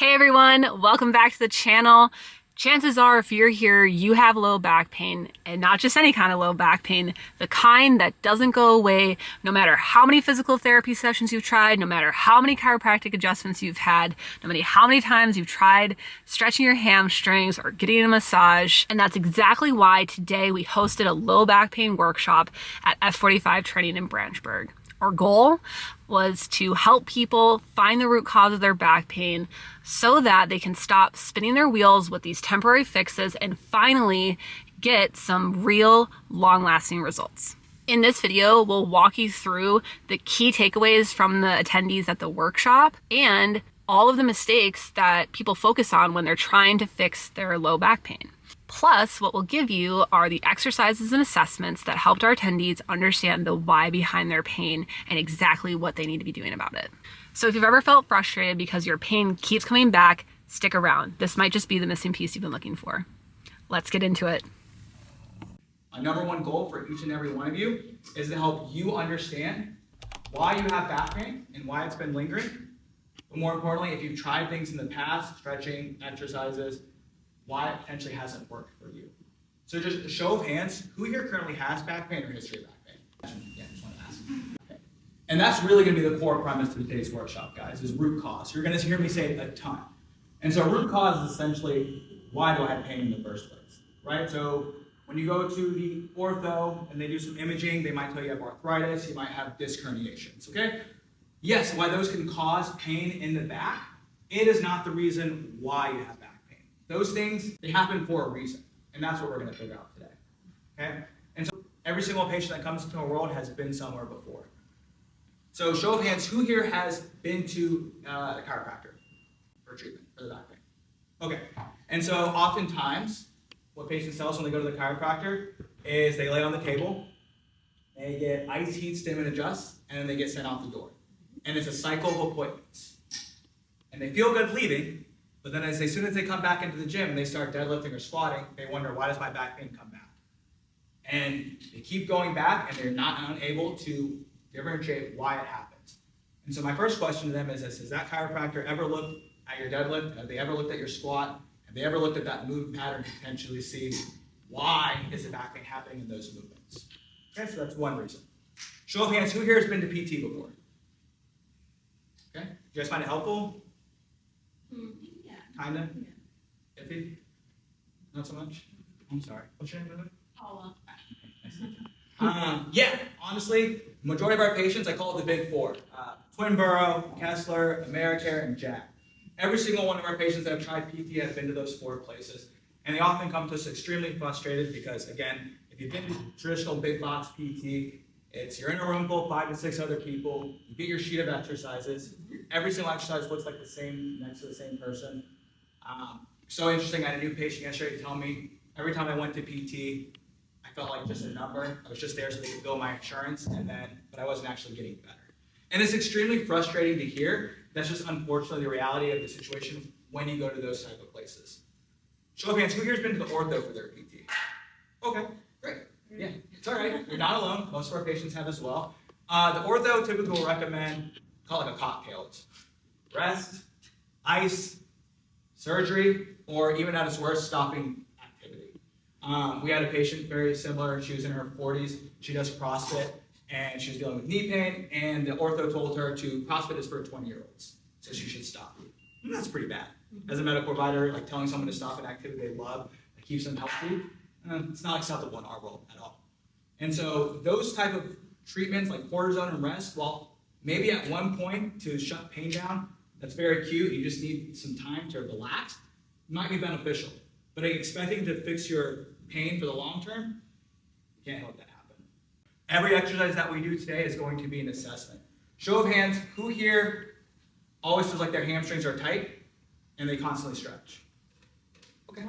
Hey everyone, welcome back to the channel. Chances are if you're here, you have low back pain, and not just any kind of low back pain, the kind that doesn't go away no matter how many physical therapy sessions you've tried, no matter how many chiropractic adjustments you've had, no matter how many times you've tried stretching your hamstrings or getting a massage. And that's exactly why today we hosted a low back pain workshop at F45 Training in Branchburg. Our goal was to help people find the root cause of their back pain so that they can stop spinning their wheels with these temporary fixes and finally get some real long-lasting results. In this video, we'll walk you through the key takeaways from the attendees at the workshop and all of the mistakes that people focus on when they're trying to fix their low back pain. Plus, what we'll give you are the exercises and assessments that helped our attendees understand the why behind their pain and exactly what they need to be doing about it. So if you've ever felt frustrated because your pain keeps coming back, stick around. This might just be the missing piece you've been looking for. Let's get into it. My number one goal for each and every one of you is to help you understand why you have back pain and why it's been lingering. But more importantly, if you've tried things in the past, stretching, exercises, why it potentially hasn't worked for you. So just a show of hands, who here currently has back pain or history of back pain? Yeah, just want to ask. Okay. And that's really going to be the core premise of today's workshop, guys, is root cause. You're going to hear me say it a ton. And so root cause is essentially, why do I have pain in the first place, right? So when you go to the ortho and they do some imaging, they might tell you have arthritis, you might have disc herniations, okay? Yes, why those can cause pain in the back, it is not the reason why you have back pain. Those things, they happen for a reason, and that's what we're going to figure out today, okay? And so every single patient that comes into our world has been somewhere before. So show of hands, who here has been to a chiropractor for treatment for the back pain? Okay, and so oftentimes, what patients tell us when they go to the chiropractor is they lay on the table, they get ice, heat, stim, and adjust, and then they get sent out the door. And it's a cycle of appointments. And they feel good leaving, but then as soon as they come back into the gym and they start deadlifting or squatting, they wonder, why does my back pain come back? And they keep going back and they're not unable to differentiate why it happens. And so my first question to them is this: has that chiropractor ever looked at your deadlift? Have they ever looked at your squat? Have they ever looked at that movement pattern to potentially see why is the back pain happening in those movements? Okay, so that's one reason. Show of hands, who here has been to PT before? Okay, you guys find it helpful? Yeah. Kinda? Yeah. Iffy? Not so much? I'm sorry. What's your name, brother? Paula. Yeah, honestly, majority of our patients, I call it the big four. Twinborough, Kessler, Americare, and Jack. Every single one of our patients that have tried PT have been to those four places. And they often come to us extremely frustrated because, again, if you've been to traditional big box PT, you're in a room full of 5 to 6 other people, you get your sheet of exercises, every single exercise looks like the same next to the same person. So interesting, I had a new patient yesterday tell me, every time I went to PT, I felt like just a number. I was just there so they could bill my insurance, but I wasn't actually getting better. And it's extremely frustrating to hear. That's just unfortunately the reality of the situation when you go to those type of places. Show of hands, who here has been to the ortho for their PT? Okay, great. Yeah, it's all right. You're not alone. Most of our patients have as well. The ortho typically will recommend, call it like a cocktail. It's rest, ice, surgery, or even at its worst, stopping activity. We had a patient very similar. She was in her 40s. She does CrossFit, and she was dealing with knee pain, and the ortho told her CrossFit is for 20-year-olds, so she should stop. And that's pretty bad. As a medical provider, like telling someone to stop an activity they love that keeps them healthy, it's not acceptable in our world at all. And so those type of treatments like cortisone and rest, well, maybe at one point to shut pain down, that's very acute, you just need some time to relax, might be beneficial. But expecting to fix your pain for the long term, you can't let that happen. Every exercise that we do today is going to be an assessment. Show of hands, who here always feels like their hamstrings are tight and they constantly stretch? Okay.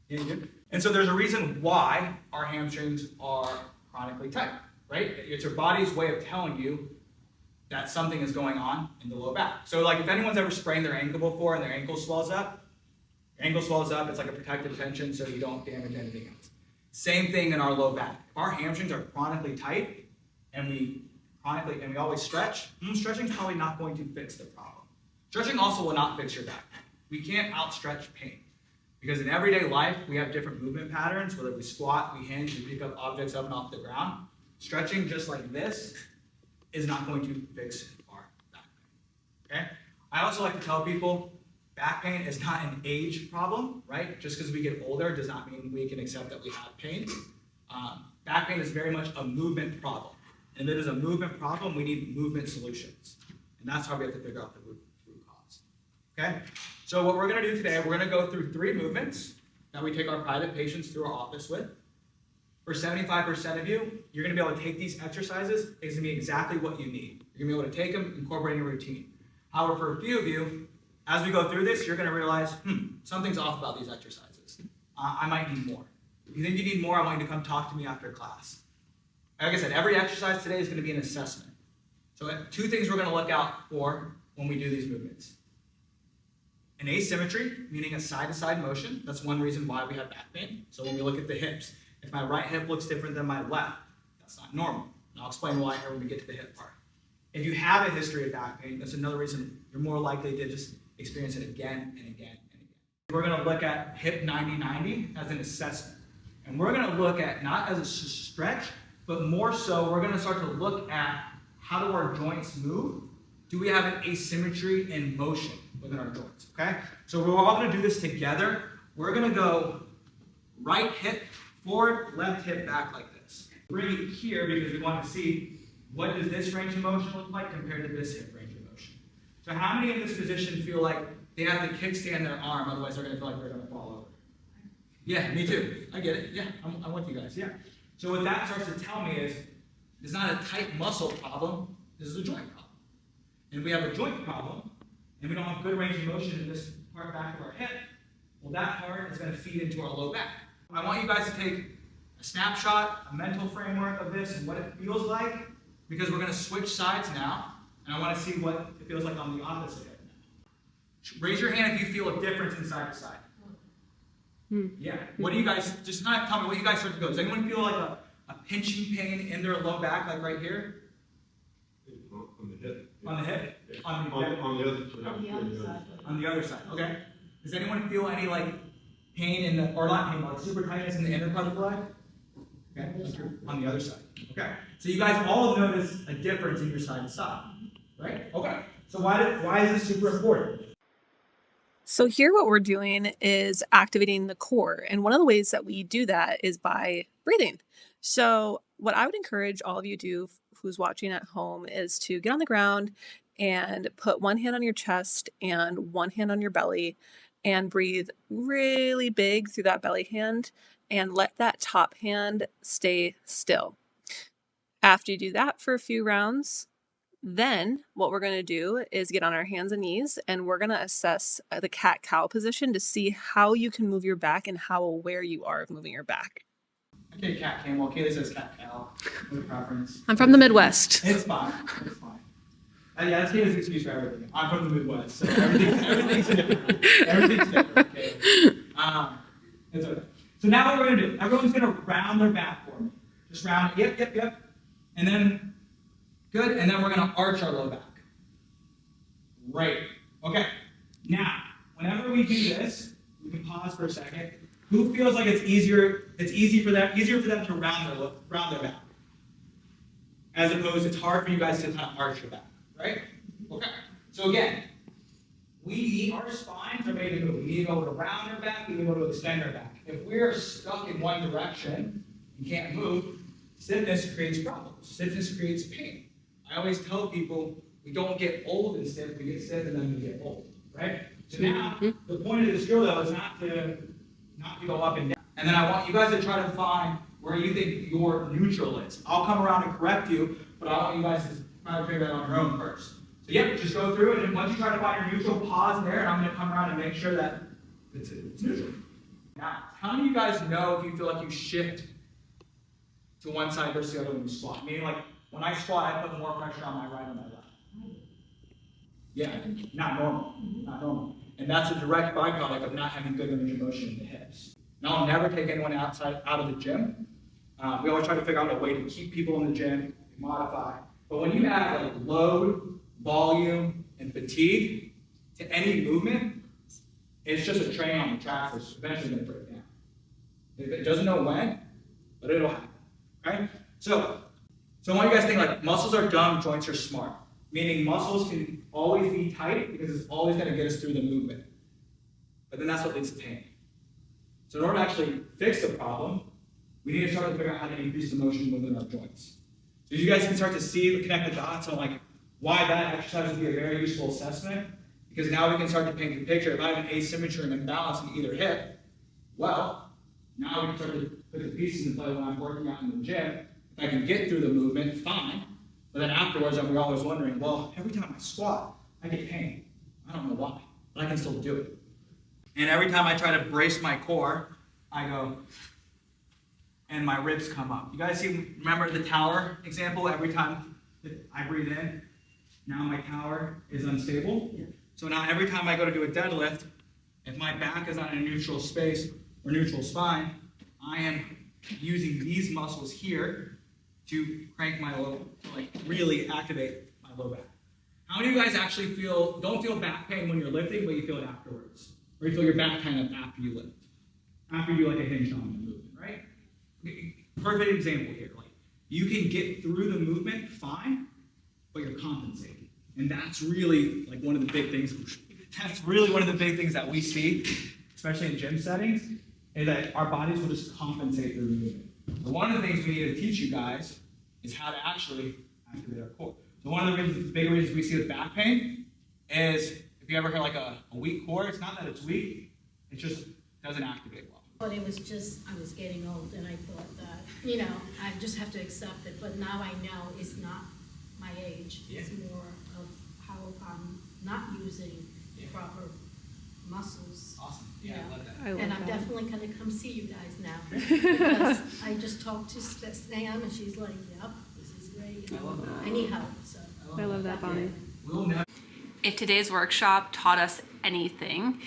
Yeah, you do? And so there's a reason why our hamstrings are chronically tight, right? It's your body's way of telling you that something is going on in the low back. So like if anyone's ever sprained their ankle before and their ankle swells up, it's like a protective tension so you don't damage anything else. Same thing in our low back. If our hamstrings are chronically tight and we always stretch, stretching is probably not going to fix the problem. Stretching also will not fix your back pain. We can't outstretch pain. Because in everyday life, we have different movement patterns, whether we squat, we hinge, we pick up objects up and off the ground. Stretching just like this is not going to fix our back pain, okay? I also like to tell people, back pain is not an age problem, right? Just because we get older does not mean we can accept that we have pain. Back pain is very much a movement problem. And if it is a movement problem, we need movement solutions. And that's how we have to figure out the root cause, okay? So what we're gonna do today, we're gonna go through 3 movements that we take our private patients through our office with. For 75% of you, you're gonna be able to take these exercises. It's gonna be exactly what you need. You're gonna be able to take them, incorporate in your routine. However, for a few of you, as we go through this, you're gonna realize, something's off about these exercises. I might need more. If you think you need more, I want you to come talk to me after class. Like I said, every exercise today is gonna be an assessment. So 2 things we're gonna look out for when we do these movements. An asymmetry, meaning a side-to-side motion. That's one reason why we have back pain. So when we look at the hips, if my right hip looks different than my left, that's not normal. And I'll explain why here when we get to the hip part. If you have a history of back pain, that's another reason you're more likely to just experience it again and again and again. We're gonna look at hip 90-90 as an assessment. And we're gonna look at, not as a stretch, but more so, we're gonna start to look at how do our joints move? Do we have an asymmetry in motion within our joints, okay? So we're all gonna do this together. We're gonna go right hip forward, left hip back like this. Bring it here because we want to see what does this range of motion look like compared to this hip range of motion. So how many in this position feel like they have to kickstand their arm, otherwise they're gonna feel like they're gonna fall over? Yeah, me too. I get it. Yeah, I'm with you guys. Yeah. So what that starts to tell me is, it's not a tight muscle problem, this is a joint problem. And if we have a joint problem, and we don't have good range of motion in this part back of our hip, well, that part is going to feed into our low back. I want you guys to take a snapshot, a mental framework of this and what it feels like, because we're going to switch sides now, and I want to see what it feels like on the opposite hip now. Raise your hand if you feel a difference in side to side. Yeah. What do you guys, just kind of tell me what you guys start to go. Does anyone feel like a pinching pain in their low back, like right here? On the hip. On the hip? Yeah. On the other side. On the other side, okay. Does anyone feel any like pain in the, or not pain, but like super tightness in the inner part of the leg? Okay, on the other side. Okay. So you guys all notice a difference in your side to side, right? Okay. So why is this super important? So here what we're doing is activating the core. And one of the ways that we do that is by breathing. So what I would encourage all of you to do who's watching at home is to get on the ground and put one hand on your chest and one hand on your belly and breathe really big through that belly hand and let that top hand stay still. After you do that for a few rounds, then what we're going to do is get on our hands and knees and we're going to assess the cat-cow position to see how you can move your back and how aware you are of moving your back. Okay, cat camel. Okay, this is cat cow. No preference. I'm from the Midwest. It's fine. It's fine. Yeah, that's Kayla's excuse for everything. I'm from the Midwest, so everything's different. Everything's different. Okay. It's okay. So now what we're gonna do? Everyone's gonna round their back for me. Just round. Yep. And then good. And then we're gonna arch our low back. Right. Okay. Now, whenever we do this, we can pause for a second. Who feels like it's easier? It's easier for them to round their back, as opposed it's hard for you guys to kind of arch your back, right? Okay. So again, our spines are made to move. We need to be able to round our back. We need to be able to extend our back. If we're stuck in one direction and can't move, stiffness creates problems. Stiffness creates pain. I always tell people we don't get old and stiff. We get stiff and then we get old, right? So now the point of this drill though is not to go up and down. And then I want you guys to try to find where you think your neutral is. I'll come around and correct you, but I want you guys to try to figure that out on your own first. So yep, just go through it, and once you try to find your neutral, pause there, and I'm going to come around and make sure that it's neutral. Now, how many of you guys know if you feel like you shift to one side versus the other when you squat? Meaning like, when I squat, I put more pressure on my right and my left. Yeah, not normal. And that's a direct byproduct of not having good range of motion in the hips. Now, I'll never take anyone out of the gym. We always try to figure out a way to keep people in the gym, modify. But when you add like load, volume, and fatigue to any movement, It's just a train on the tracks that's eventually going to break down. It doesn't know when, but it'll happen. Okay? So I want you guys to think like muscles are dumb, joints are smart. Meaning muscles can always be tight because it's always going to get us through the movement. But then that's what leads to pain. So in order to actually fix the problem, we need to start to figure out how to increase the motion within our joints. So you guys can start to see, connect the dots on like why that exercise would be a very useful assessment. Because now we can start to paint the picture. If I have an asymmetry and imbalance in either hip, well, now we can start to put the pieces in play when I'm working out in the gym. If I can get through the movement, fine. But then afterwards, we're always wondering, well, every time I squat, I get pain. I don't know why, but I can still do it. And every time I try to brace my core, I go, and my ribs come up. You guys see, remember the tower example? Every time that I breathe in, now my tower is unstable. Yeah. So now every time I go to do a deadlift, if my back is on a neutral space or neutral spine, I am using these muscles here to crank my low, to like really activate my low back. How many of you guys actually don't feel back pain when you're lifting, but you feel it afterwards? Or you feel your back kind of after you lift? After you do like a hinge on the movement, right? Perfect example here. Like you can get through the movement fine, but you're compensating. And that's really like one of the big things. That's really one of the big things that we see, especially in gym settings, is that our bodies will just compensate through the movement. So one of the things we need to teach you guys is how to actually activate our core. So one of the big reasons we see with back pain is if you ever hear like a weak core, it's not that it's weak, it just doesn't activate well. But it was just, I was getting old and I thought that, I just have to accept it. But now I know it's not my age. Yeah. It's more of how I'm not using proper muscles. Awesome. Yeah, I love that. And I'm definitely going to come see you guys now. Because I just talked to Sam and she's like, yep, this is great. I love that. I need help, so. I love that, Bonnie. We'll never. If today's workshop taught us anything,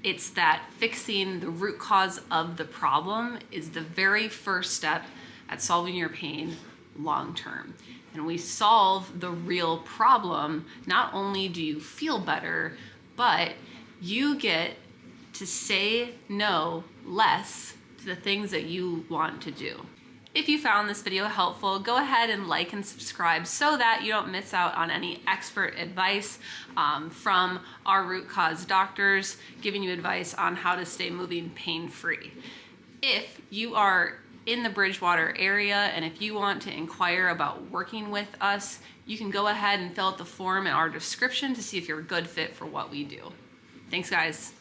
it's that fixing the root cause of the problem is the very first step at solving your pain long term. And we solve the real problem, not only do you feel better, but you get to say no less to the things that you want to do. If you found this video helpful, go ahead and like and subscribe so that you don't miss out on any expert advice from our root cause doctors giving you advice on how to stay moving pain-free. If you are in the Bridgewater area and if you want to inquire about working with us, you can go ahead and fill out the form in our description to see if you're a good fit for what we do. Thanks, guys.